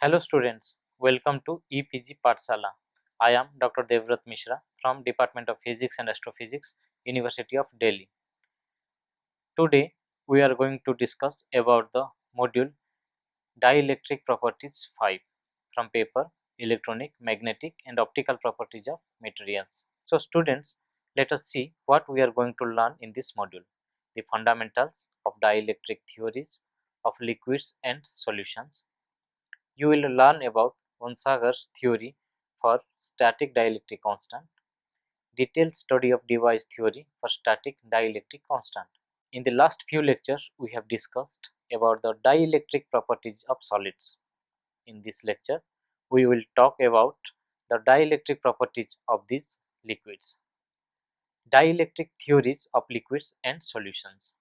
Hello students, welcome to EPG Pathshala. I am Dr. Devrat Mishra from Department of Physics and Astrophysics, University of Delhi. Today we are going to discuss about the module Dielectric Properties 5 from paper Electronic, Magnetic and Optical Properties of Materials. So students, let us see what we are going to learn in this module. The fundamentals of dielectric theories of liquids and solutions. You will learn about Onsager's theory for static dielectric constant, detailed study of device theory for static dielectric constant. In the last few lectures, we have discussed about the dielectric properties of solids. In this lecture, we will talk about the dielectric properties of these liquids. Dielectric theories of liquids and solutions.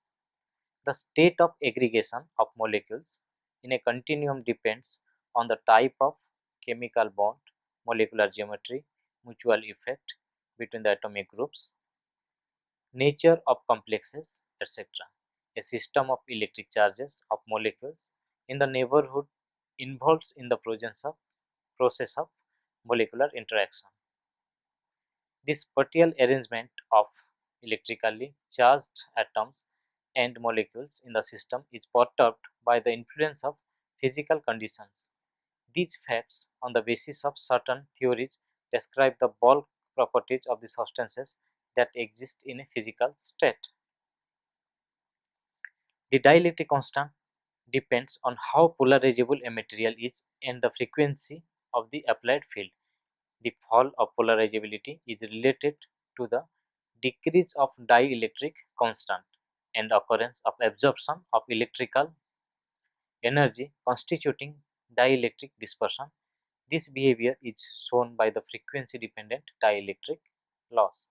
The state of aggregation of molecules in a continuum depends on the type of chemical bond, molecular geometry, mutual effect between the atomic groups, nature of complexes, etc. A system of electric charges of molecules in the neighborhood involves in the process of molecular interaction. This partial arrangement of electrically charged atoms and molecules in the system is perturbed by the influence of physical conditions. These facts, on the basis of certain theories, describe the bulk properties of the substances that exist in a physical state. The dielectric constant depends on how polarizable a material is and the frequency of the applied field. The fall of polarizability is related to the decrease of dielectric constant and occurrence of absorption of electrical energy constituting dielectric dispersion. This behavior is shown by the frequency dependent dielectric laws.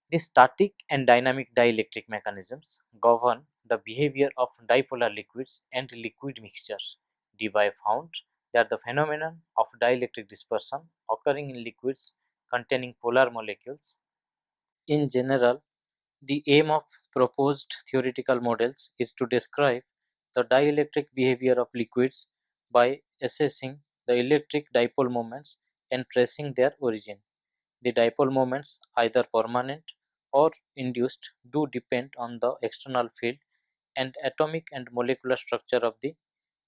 The static and dynamic dielectric mechanisms govern the behavior of dipolar liquids and liquid mixtures. Debye found that the phenomenon of dielectric dispersion occurring in liquids containing polar molecules. In general, the aim of proposed theoretical models is to describe the dielectric behavior of liquids by assessing the electric dipole moments and tracing their origin. The dipole moments, either permanent or induced, do depend on the external field and atomic and molecular structure of the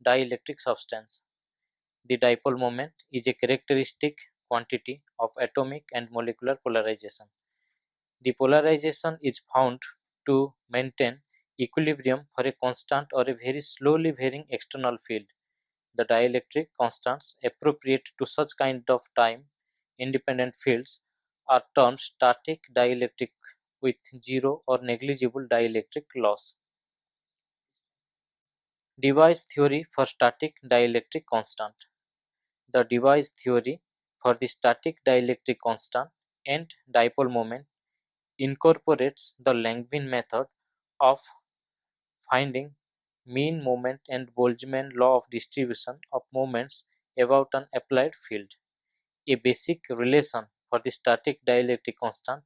dielectric substance. The dipole moment is a characteristic quantity of atomic and molecular polarization. The polarization is found to maintain equilibrium for a constant or a very slowly varying external field. The dielectric constants appropriate to such kind of time independent fields are termed static dielectric with zero or negligible dielectric loss. Device theory for static dielectric constant. The device theory for the static dielectric constant and dipole moment incorporates the Langevin method of finding mean moment and Boltzmann law of distribution of moments about an applied field. A basic relation for the static dielectric constant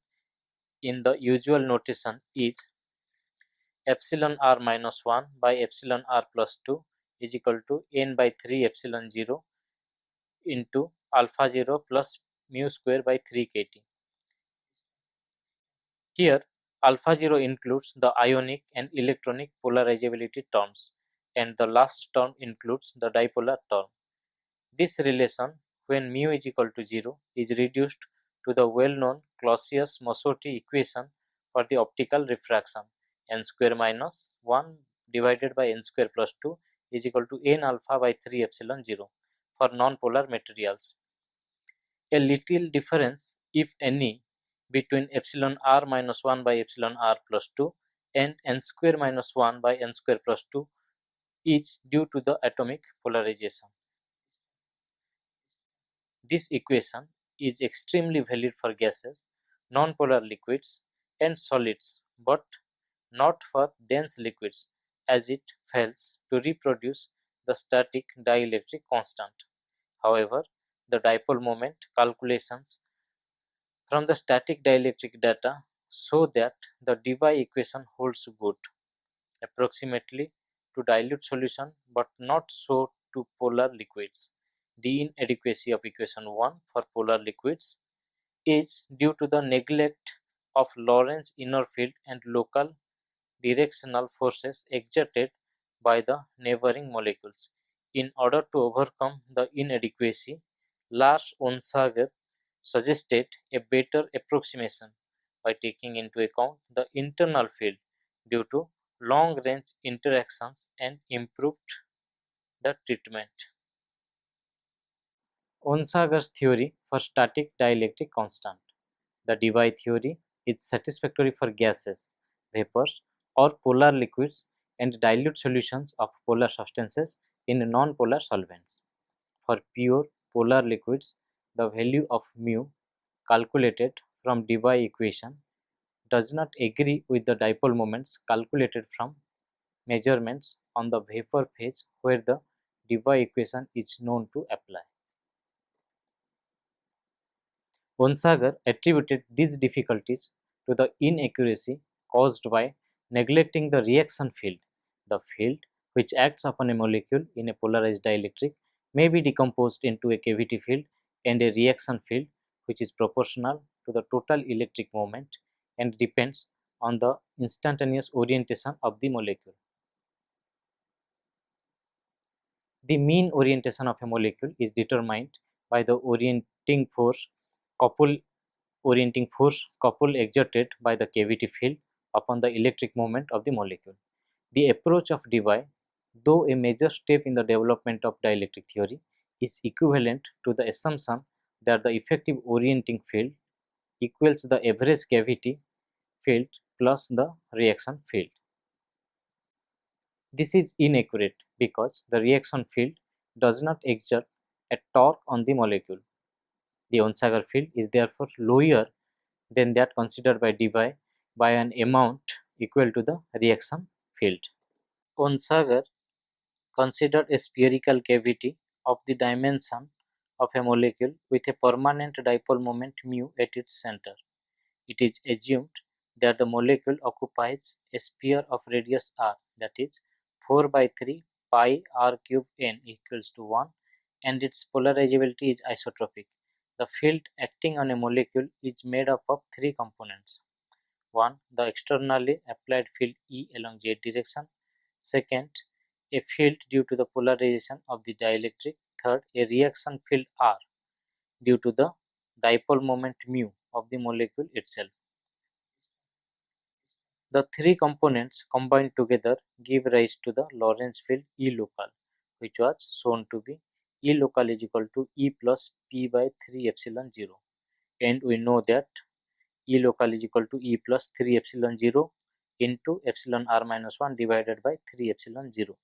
in the usual notation is epsilon r minus 1 by epsilon r plus 2 is equal to n by 3 epsilon 0 into alpha 0 plus mu square by 3 kt. Here, alpha 0 includes the ionic and electronic polarizability terms, and the last term includes the dipolar term. This relation, when mu is equal to 0, is reduced to the well-known Clausius-Mosotty equation for the optical refraction, n square minus 1 divided by n square plus 2 is equal to n alpha by 3 epsilon 0 for non-polar materials. A little difference, if any, between epsilon r minus 1 by epsilon r plus 2 and n square minus 1 by n square plus 2 is due to the atomic polarization. This equation is extremely valid for gases, non-polar liquids and solids, but not for dense liquids, as it fails to reproduce the static dielectric constant. However, the dipole moment calculations from the static dielectric data show that the Debye equation holds good approximately to dilute solution, but not so to polar liquids. The inadequacy of equation 1 for polar liquids is due to the neglect of Lorentz inner field and local directional forces exerted by the neighboring molecules. In order to overcome the inadequacy, Lars Onsager suggested a better approximation by taking into account the internal field due to long-range interactions and improved the treatment. Onsager's theory for static dielectric constant. The Debye theory is satisfactory for gases, vapors, or polar liquids and dilute solutions of polar substances in non-polar solvents. For pure polar liquids, the value of mu calculated from Debye equation does not agree with the dipole moments calculated from measurements on the vapor phase where the Debye equation is known to apply. Onsager attributed these difficulties to the inaccuracy caused by neglecting the reaction field. The field which acts upon a molecule in a polarized dielectric may be decomposed into a cavity field and a reaction field which is proportional to the total electric moment and depends on the instantaneous orientation of the molecule. The mean orientation of a molecule is determined by the orienting force couple exerted by the cavity field upon the electric moment of the molecule. The approach of Debye, though a major step in the development of dielectric theory, is equivalent to the assumption that the effective orienting field equals the average cavity field plus the reaction field. This is inaccurate because the reaction field does not exert a torque on the molecule. The Onsager field is therefore lower than that considered by Debye by an amount equal to the reaction field. Onsager considered a spherical cavity of the dimension of a molecule with a permanent dipole moment mu at its center. It is assumed that the molecule occupies a sphere of radius r, that is 4 by 3 pi r cube n equals to 1, and its polarizability is isotropic. The field acting on a molecule is made up of three components. 1. The externally applied field E along z direction. Second, a field due to the polarization of the dielectric. Third, a reaction field R due to the dipole moment mu of the molecule itself. The three components combined together give rise to the Lorentz field E local, which was shown to be E local is equal to E plus P by 3 epsilon 0, and we know that E local is equal to E plus 3 epsilon 0 into epsilon r minus 1 divided by 3 epsilon 0.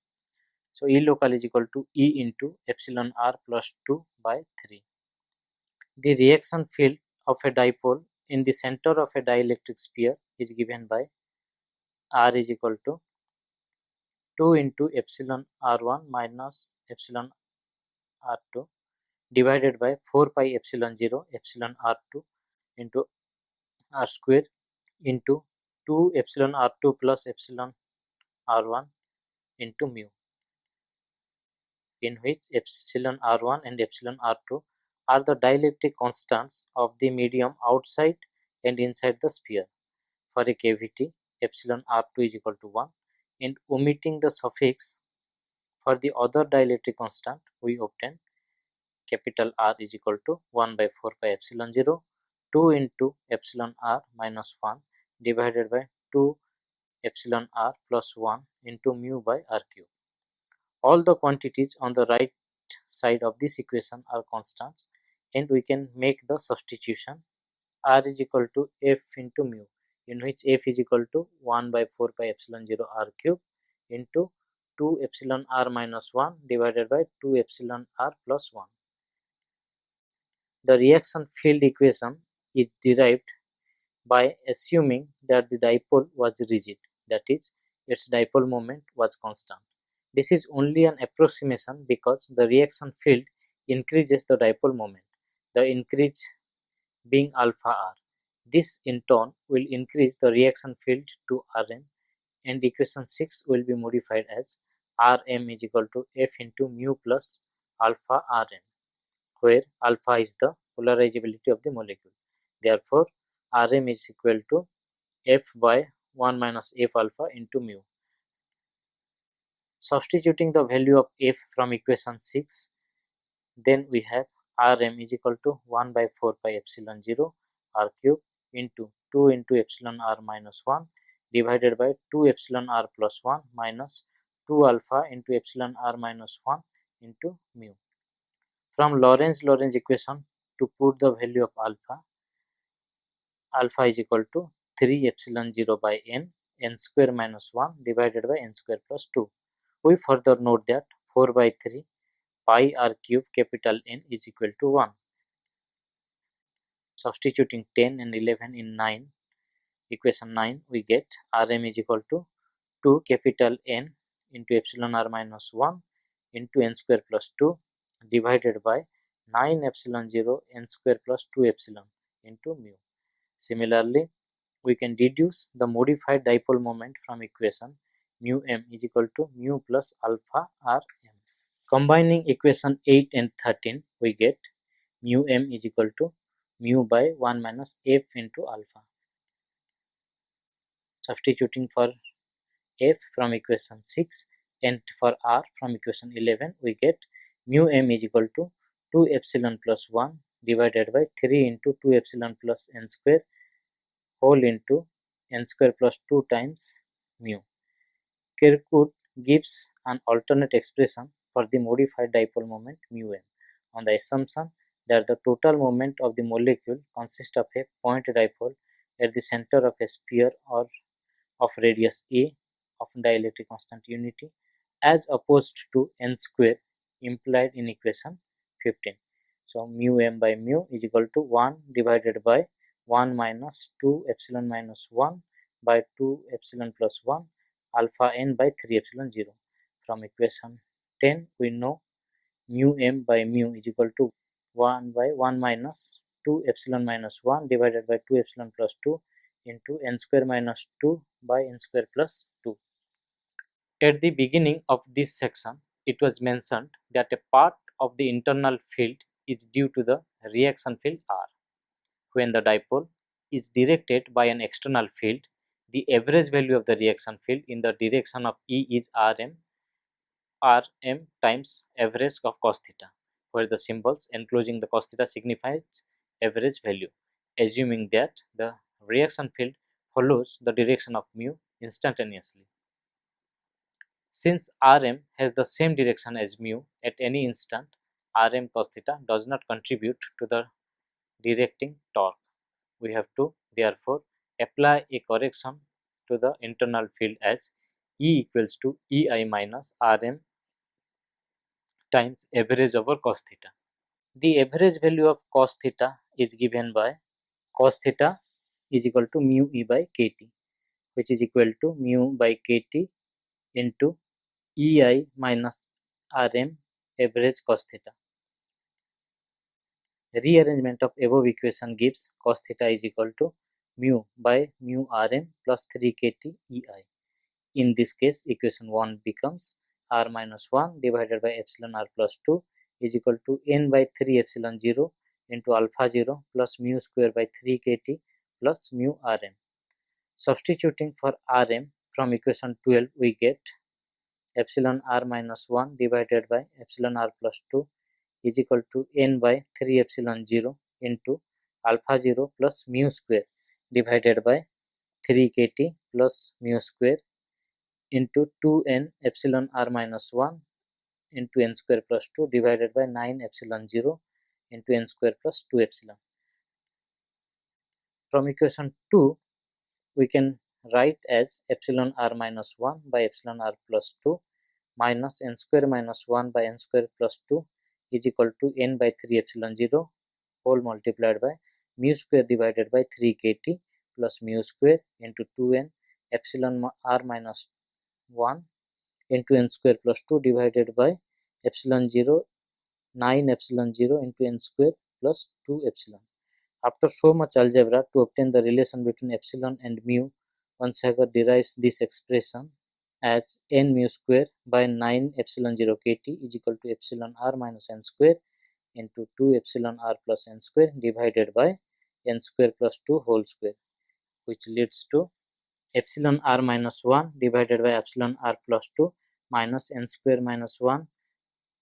So, E local is equal to E into epsilon r plus 2 by 3. The reaction field of a dipole in the center of a dielectric sphere is given by r is equal to 2 into epsilon r1 minus epsilon r2 divided by 4 pi epsilon 0 epsilon r2 into r square into 2 epsilon r2 plus epsilon r1 into mu, in which epsilon r1 and epsilon r2 are the dielectric constants of the medium outside and inside the sphere. For a cavity, epsilon r2 is equal to 1, and omitting the suffix for the other dielectric constant, we obtain capital R is equal to 1 by 4 pi epsilon 0, 2 into epsilon r minus 1 divided by 2 epsilon r plus 1 into mu by r cube. All the quantities on the right side of this equation are constants, and we can make the substitution. R is equal to f into mu, in which f is equal to 1 by 4 pi epsilon 0 r cube into 2 epsilon r minus 1 divided by 2 epsilon r plus 1. The reaction field equation is derived by assuming that the dipole was rigid, that is, its dipole moment was constant. This is only an approximation because the reaction field increases the dipole moment, the increase being alpha r. This in turn will increase the reaction field to Rn, and equation 6 will be modified as Rm is equal to F into mu plus alpha Rm, where alpha is the polarizability of the molecule. Therefore, Rm is equal to F by 1 minus F alpha into mu. Substituting the value of F from equation 6, then we have Rm is equal to 1 by 4 pi epsilon 0 R cube into 2 into epsilon R minus 1 divided by 2 epsilon R plus 1 minus 2 alpha into epsilon R minus 1 into mu. From Lorentz equation, to put the value of alpha is equal to 3 epsilon 0 by n square minus 1 divided by n square plus 2. We further note that 4 by 3 pi r cube capital N is equal to 1. Substituting 10 and 11 in equation 9, we get Rm is equal to 2 capital N into epsilon r minus 1 into n square plus 2 divided by 9 epsilon 0 n square plus 2 epsilon into mu. Similarly, we can deduce the modified dipole moment from equation mu m is equal to mu plus alpha Rm. Combining equation 8 and 13, we get mu m is equal to mu by 1 minus f into alpha. Substituting for f from equation 6 and for r from equation 11, we get mu m is equal to 2 epsilon plus 1 divided by 3 into 2 epsilon plus n square whole into n square plus 2 times mu. Kirkwood gives an alternate expression for the modified dipole moment mu m on the assumption that the total moment of the molecule consists of a point dipole at the center of a sphere or of radius a of dielectric constant unity, as opposed to n square implied in equation 15. So, mu m by mu is equal to 1 divided by 1 minus 2 epsilon minus 1 by 2 epsilon plus 1 alpha n by 3 epsilon 0. From equation 10, we know mu m by mu is equal to 1 by 1 minus 2 epsilon minus 1 divided by 2 epsilon plus 2 into n square minus 2 by n square plus 2. At the beginning of this section, it was mentioned that a part of the internal field is due to the reaction field R. When the dipole is directed by an external field, the average value of the reaction field in the direction of E is Rm times average of cos theta, where the symbols enclosing the cos theta signifies average value, assuming that the reaction field follows the direction of mu instantaneously. Since Rm has the same direction as mu at any instant, Rm cos theta does not contribute to the directing torque. We have to therefore apply a correction to the internal field as E equals to Ei minus Rm times average over cos theta. The average value of cos theta is given by cos theta is equal to mu E by kt, which is equal to mu by kt into Ei minus Rm average cos theta. Rearrangement of above equation gives cos theta is equal to mu by mu Rm plus 3 kt Ei. In this case, equation 1 becomes r minus 1 divided by epsilon r plus 2 is equal to n by 3 epsilon 0 into alpha 0 plus mu square by 3 kt plus mu Rm. Substituting for Rm from equation 12, we get epsilon r minus 1 divided by epsilon r plus 2 is equal to n by 3 epsilon 0 into alpha 0 plus mu square divided by 3 kt plus mu square into 2n epsilon r minus 1 into n square plus 2 divided by 9 epsilon 0 into n square plus 2 epsilon. From equation 2, we can write as epsilon r minus 1 by epsilon r plus 2 minus n square minus 1 by n square plus 2 is equal to n by 3 epsilon 0 whole multiplied by mu square divided by 3 kt plus mu square into 2n epsilon r minus 1 into n square plus 2 divided by epsilon 0 9 epsilon 0 into n square plus 2 epsilon. After so much algebra to obtain the relation between epsilon and mu, one Sager derives this expression as n mu square by 9 epsilon 0 kt is equal to epsilon r minus n square into 2 epsilon r plus n square divided by n square plus 2 whole square, which leads to epsilon r minus 1 divided by epsilon r plus 2 minus n square minus 1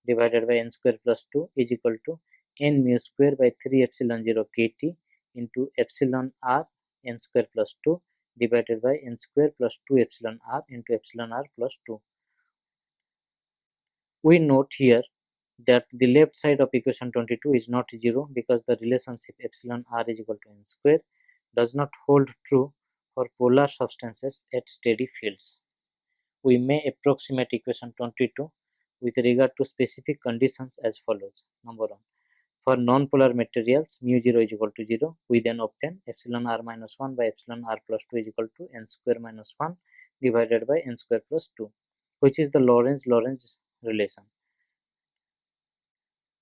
divided by n square plus 2 is equal to n mu square by 3 epsilon 0 kt into epsilon r n square plus 2 divided by n square plus 2 epsilon r into epsilon r plus 2. We note here that the left side of equation 22 is not 0 because the relationship epsilon r is equal to n square does not hold true for polar substances at steady fields. We may approximate equation 22 with regard to specific conditions as follows. Number 1. For non-polar materials, mu 0 is equal to 0, we then obtain epsilon r minus 1 by epsilon r plus 2 is equal to n square minus 1 divided by n square plus 2, which is the Lorentz relation.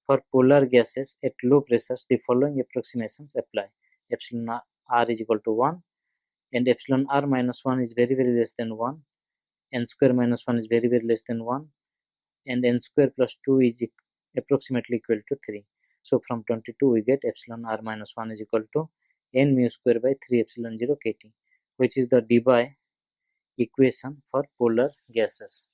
For polar gases at low pressures, the following approximations apply. Epsilon r is equal to 1 and epsilon r minus 1 is very less than 1, n square minus 1 is very less than 1, and n square plus 2 is approximately equal to 3. So from 22 we get epsilon r minus 1 is equal to n mu square by 3 epsilon 0 kt, which is the Debye equation for polar gases.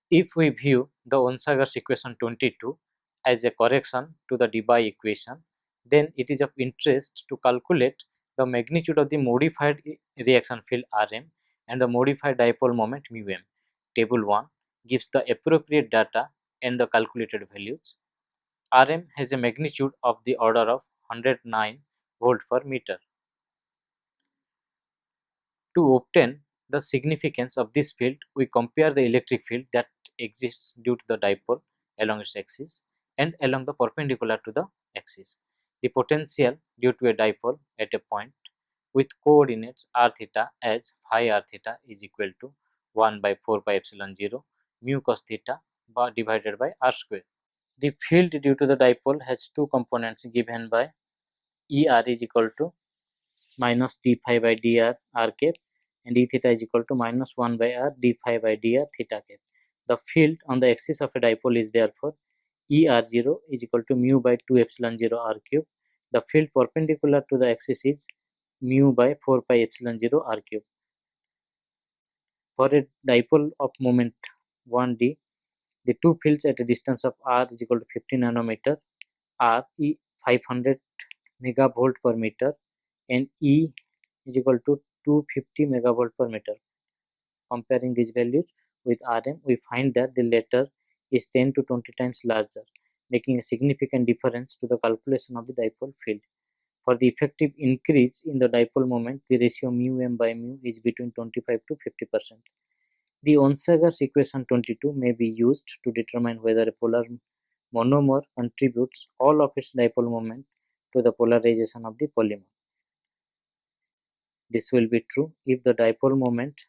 If we view the Onsager's equation 22 as a correction to the Debye equation, then it is of interest to calculate the magnitude of the modified reaction field Rm and the modified dipole moment μm. Table 1 gives the appropriate data and the calculated values. Rm has a magnitude of the order of 109 volt per meter. To obtain the significance of this field, we compare the electric field that exists due to the dipole along its axis and along the perpendicular to the axis. The potential due to a dipole at a point with coordinates r theta as phi r theta is equal to 1 by 4 pi epsilon 0 mu cos theta divided by r square. The field due to the dipole has two components given by Er is equal to minus d phi by dr r cap and d theta is equal to minus 1 by r d phi by dr theta cap. The field on the axis of a dipole is therefore Er0 is equal to mu by 2 epsilon 0 r cube. The field perpendicular to the axis is mu by 4 pi epsilon 0 r cube. For a dipole of moment 1d, the two fields at a distance of r is equal to 50 nanometer are 500 megavolt per meter and E is equal to 250 megavolt per meter. Comparing these values with Rm, we find that the latter is 10 to 20 times larger, making a significant difference to the calculation of the dipole field. For the effective increase in the dipole moment, the ratio mu m by mu is between 25 to 50%. The Onsager's equation 22 may be used to determine whether a polar monomer contributes all of its dipole moment to the polarization of the polymer. This will be true if the dipole moment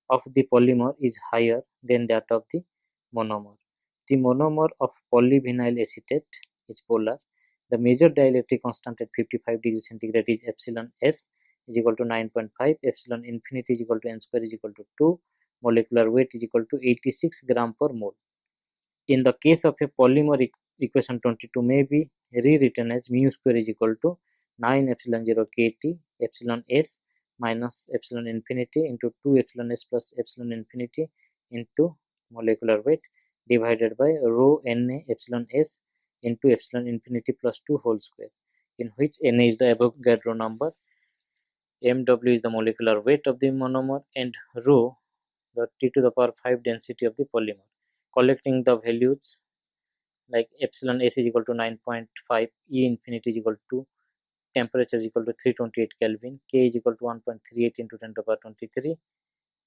of the polymer is higher than that of the monomer. The monomer of polyvinyl acetate is polar. The major dielectric constant at 55 degrees centigrade is epsilon s is equal to 9.5, epsilon infinity is equal to n square is equal to 2, molecular weight is equal to 86 gram per mole. In the case of a polymer, equation 22 may be rewritten as mu square is equal to 9 epsilon 0 kt epsilon s minus epsilon infinity into 2 epsilon s plus epsilon infinity into molecular weight divided by rho Na epsilon s into epsilon infinity plus 2 whole square, in which Na is the Avogadro number, Mw is the molecular weight of the monomer, and rho the T to the power 5 density of the polymer. Collecting the values like epsilon s is equal to 9.5, E infinity is equal to temperature is equal to 328 Kelvin, K is equal to 1.38 into 10 to the power 23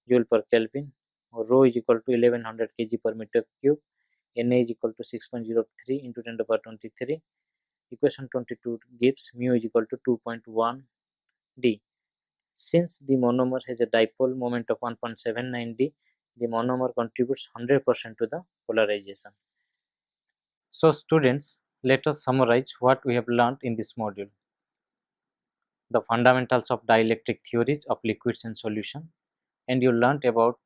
joule per Kelvin, rho is equal to 1100 kg per meter cube, Na is equal to 6.03 into 10 to the power 23. Equation 22 gives mu is equal to 2.1 d. Since the monomer has a dipole moment of 1.79 d, the monomer contributes 100% to the polarization. So students, let us summarize what we have learned in this module. The fundamentals of dielectric theories of liquids in solution, and you learnt about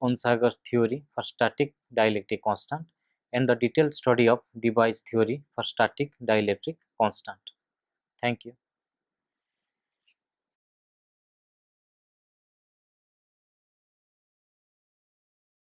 Onsager's theory for static dielectric constant and the detailed study of Debye's theory for static dielectric constant. Thank you.